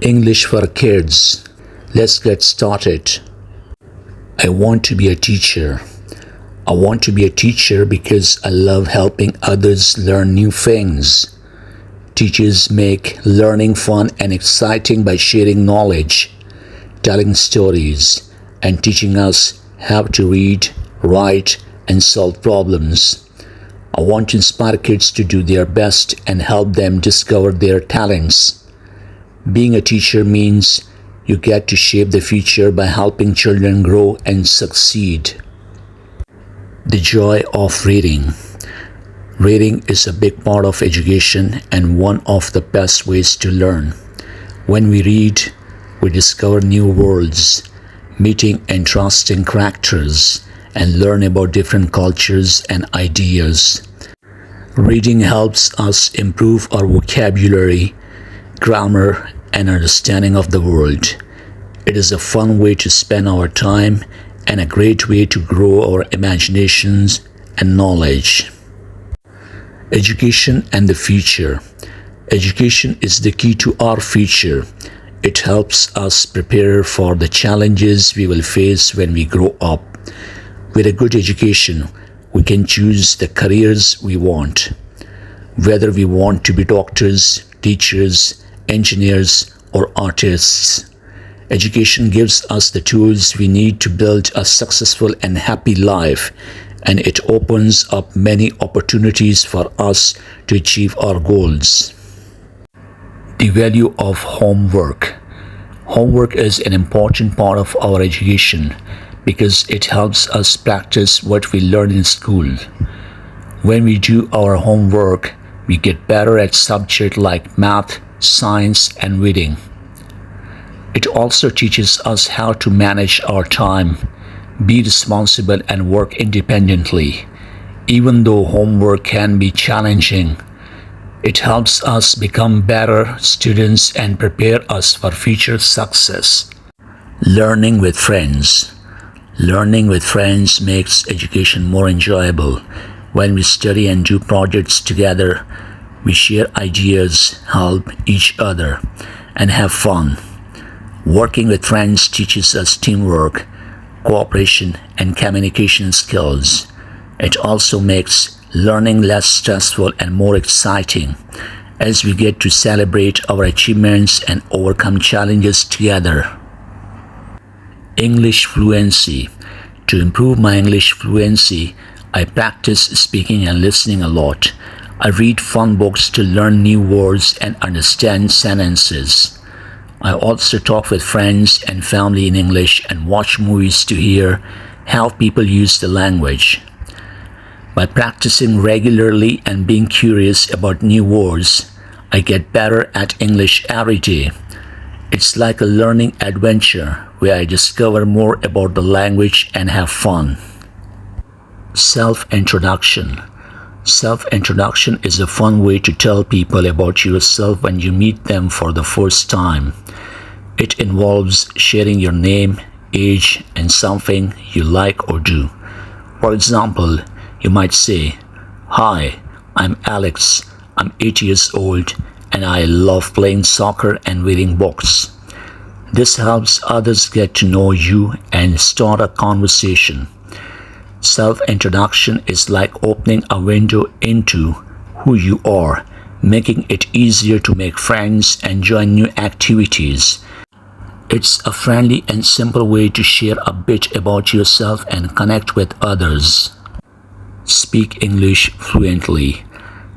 English for kids. Let's get started. I want to be a teacher. I want to be a teacher because I love helping others learn new things. Teachers make learning fun and exciting by sharing knowledge, telling stories, and teaching us how to read, write, and solve problems. I want to inspire kids to do their best and help them discover their talents. Being a teacher means you get to shape the future by helping children grow and succeed. The joy of reading. Reading is a big part of education and one of the best ways to learn. When we read, we discover new worlds, meeting interesting characters, and learn about different cultures and ideas. Reading helps us improve our vocabulary, grammar, and understanding of the world. It is a fun way to spend our time and a great way to grow our imaginations and knowledge. Education and the future. Education is the key to our future. It helps us prepare for the challenges we will face when we grow up. With a good education, we can choose the careers we want. Whether we want to be doctors, teachers, engineers, or artists. Education gives us the tools we need to build a successful and happy life, and it opens up many opportunities for us to achieve our goals. The value of homework. Homework is an important part of our education because it helps us practice what we learn in school. When we do our homework, we get better at subjects like math, science, and reading. It also teaches us how to manage our time, be responsible, and work independently. Even though homework can be challenging, it helps us become better students and prepare us for future success. Learning with friends. Learning with friends makes education more enjoyable. When we study and do projects together, we share ideas, help each other, and have fun. Working with friends teaches us teamwork, cooperation, and communication skills. It also makes learning less stressful and more exciting as we get to celebrate our achievements and overcome challenges together. English fluency. To improve my English fluency, I practice speaking and listening a lot. I read fun books to learn new words and understand sentences. I also talk with friends and family in English and watch movies to hear how people use the language. By practicing regularly and being curious about new words, I get better at English every day. It's like a learning adventure where I discover more about the language and have fun. Self-introduction. Self-introduction is a fun way to tell people about yourself when you meet them for the first time. It involves sharing your name, age, and something you like or do. For example, you might say, "Hi, I'm Alex. I'm 8 years old and I love playing soccer and reading books." This helps others get to know you and start a conversation. Self-introduction is like opening a window into who you are, making it easier to make friends and join new activities. It's a friendly and simple way to share a bit about yourself and connect with others. Speak English fluently.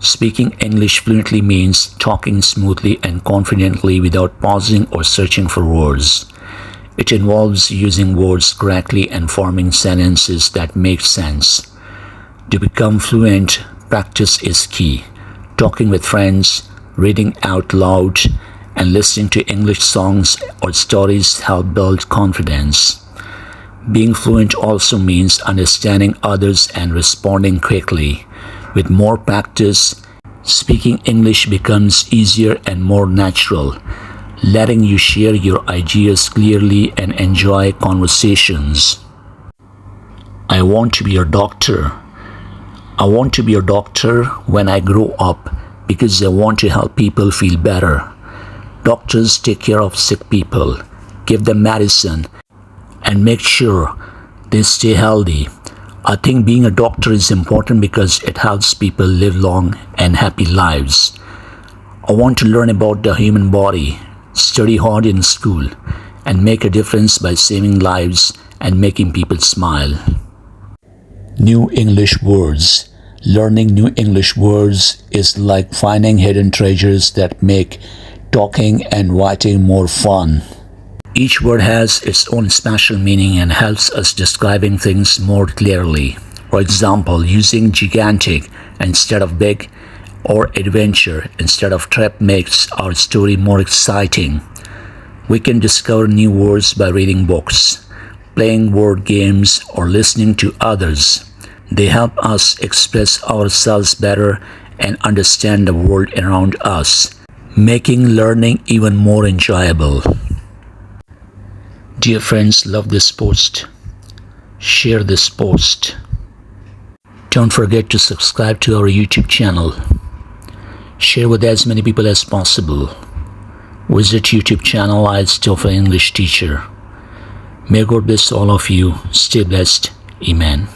Speaking English fluently means talking smoothly and confidently without pausing or searching for words. It involves using words correctly and forming sentences that make sense. To become fluent, practice is key. Talking with friends, reading out loud, and listening to English songs or stories help build confidence. Being fluent also means understanding others and responding quickly. With more practice, speaking English becomes easier and more natural, letting you share your ideas clearly and enjoy conversations. I want to be a doctor. I want to be a doctor when I grow up because I want to help people feel better. Doctors take care of sick people, give them medicine, and make sure they stay healthy. I think being a doctor is important because it helps people live long and happy lives. I want to learn about the human body, study hard in school, and make a difference by saving lives and making people smile. New English words. Learning new English words is like finding hidden treasures that make talking and writing more fun. Each word has its own special meaning and helps us describing things more clearly. For example, using gigantic instead of big or adventure instead of trip makes our story more exciting. We can discover new words by reading books, playing word games, or listening to others. They help us express ourselves better and understand the world around us, making learning even more enjoyable. Dear friends, love this post. Share this post. Don't forget to subscribe to our YouTube channel. Share with as many people as possible. Visit YouTube channel IELTS TOEFL English Teacher. May God bless all of you. Stay blessed. Amen.